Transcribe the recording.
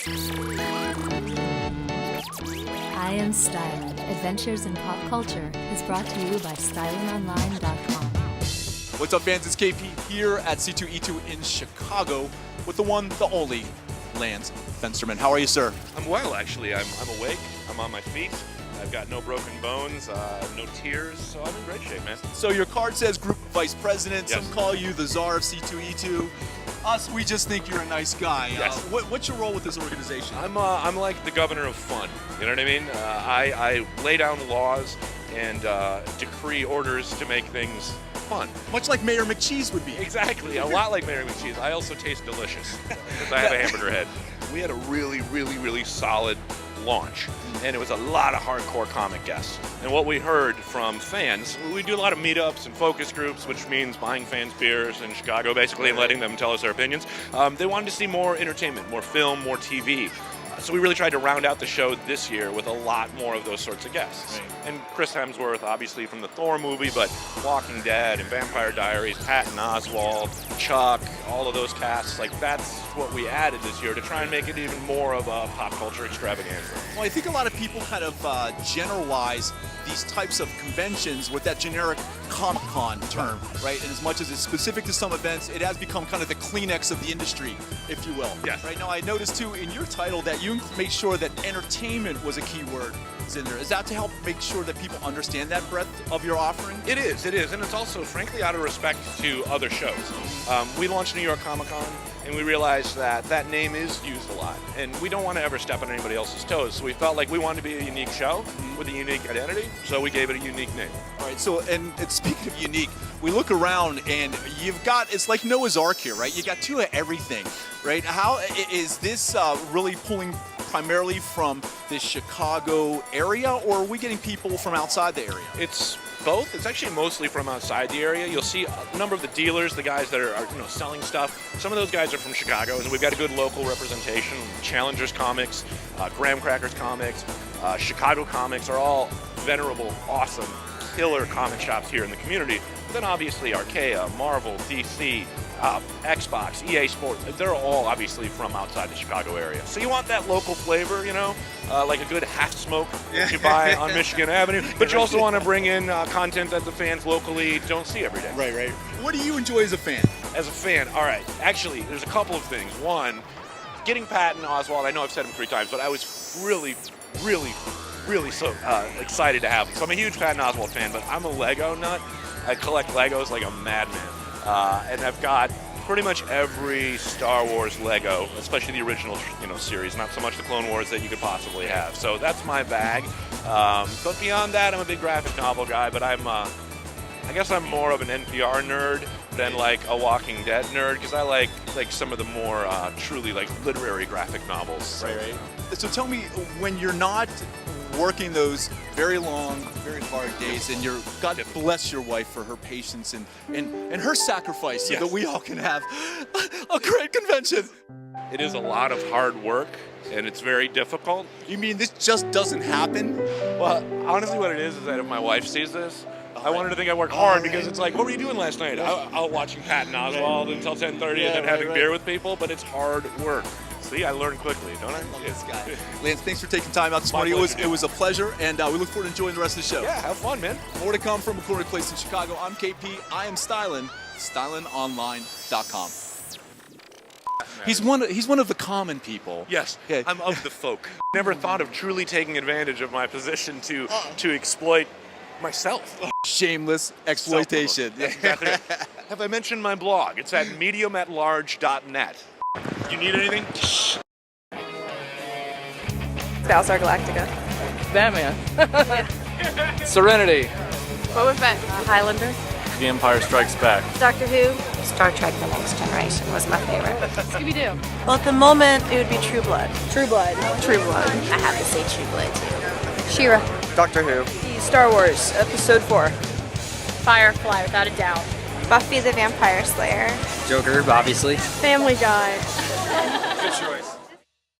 I Am Stylin', Adventures in Pop Culture, is brought to you by StylinOnline.com. What's up, fans? It's KP here at C2E2 in Chicago with the one, the only, Lance Fensterman. How are you, sir? I'm well, actually. I'm awake. I'm on my feet. I've got no broken bones, no tears, so I'm in great shape, man. So your card says Group Vice President. Yes. Some call you the czar of C2E2. Us, we just think you're a nice guy. Yes. What's your role with this organization? I'm like the governor of fun. You know what I mean? I lay down laws and decree orders to make things fun. Much like Mayor McCheese would be. Exactly. A lot like Mary McCheese. I also taste delicious because I have a hamburger head. We had a really solid launch, and it was a lot of hardcore comic guests. And what we heard from fans, we do a lot of meetups and focus groups, which means buying fans beers in Chicago, basically, and letting them tell us their opinions. They wanted to see more entertainment, more film, more TV. So we really tried to round out the show this year with a lot more of those sorts of guests. Right. And Chris Hemsworth, obviously from the Thor movie, but Walking Dead and Vampire Diaries, Patton Oswalt, Chuck, all of those casts, like that's what we added this year to try and make it even more of a pop culture extravaganza. Well, I think a lot of people kind of generalize these types of conventions with that generic Comic-Con term, right? And as much as it's specific to some events, it has become kind of the Kleenex of the industry, if you will. Yes. Right now, I noticed too in your title that you made sure that entertainment was a key word in there. Is that to help make sure that people understand that breadth of your offering? It is, and it's also, frankly, out of respect to other shows. We launched New York Comic Con, and we realized that that name is used a lot, and we don't want to ever step on anybody else's toes, so we felt like we wanted to be a unique show with a unique identity, so we gave it a unique name. All right, so, and speaking of unique, we look around and you've got, it's like Noah's Ark here, right? You got two of everything, right? How is this really pulling primarily from the Chicago area, or are we getting people from outside the area? It's both. It's actually mostly from outside the area. You'll see a number of the dealers, the guys that are selling stuff. Some of those guys are from Chicago, and we've got a good local representation. Challengers Comics, Graham Crackers Comics, Chicago Comics are all venerable, awesome, killer comic shops here in the community. But then obviously Archaea, Marvel, DC, Xbox, EA Sports, they're all obviously from outside the Chicago area. So you want that local flavor, like a good half smoke that you buy on Michigan Avenue, but you also want to bring in content that the fans locally don't see every day. Right. What do you enjoy as a fan? As a fan, all right, actually, there's a couple of things. One, getting Patton Oswalt, I know I've said him 3 times, but I was really so excited to have him. So I'm a huge Patton Oswalt fan, but I'm a Lego nut. I collect Legos like a madman. And I've got pretty much every Star Wars Lego, especially the original, series, not so much the Clone Wars that you could possibly have. So that's my bag. But beyond that, I'm a big graphic novel guy, but I guess I'm more of an NPR nerd than like a Walking Dead nerd, because I like some of the more truly like literary graphic novels. Right. So tell me, when you're not working those very long, very hard days, and God bless your wife for her patience and her sacrifice so Yes. that we all can have a great convention. It is a lot of hard work, and it's very difficult. You mean this just doesn't happen? Well, honestly, what it is that if my wife sees this, I want her to think I work hard, because it's like, what were you doing last night? Out watching Patton Oswalt until 10:30 and then having beer with people, but it's hard work. See, I learn quickly, don't I? I love this guy. Lance, thanks for taking time out this morning. It was a pleasure, and we look forward to enjoying the rest of the show. Yeah, have fun, man. More to come from a corner place in Chicago. I'm KP. I am Stylin', StylinOnline.com. He's one of the common people. Yes, Okay. I'm of the folk. Never thought of truly taking advantage of my position to exploit myself. Shameless exploitation. That's exactly it. Have I mentioned my blog? It's at mediumatlarge.net. You need anything? Battlestar Galactica. Batman. Serenity. Boba Fett. Highlander. The Empire Strikes Back. Doctor Who. Star Trek The Next Generation was my favorite. Scooby-Doo. Well, at the moment, it would be True Blood. True Blood. True Blood. I have to say True Blood, too. She-Ra. Doctor Who. Star Wars, Episode 4. Firefly, without a doubt. Buffy the Vampire Slayer. Joker, obviously. Family Guy. Good choice.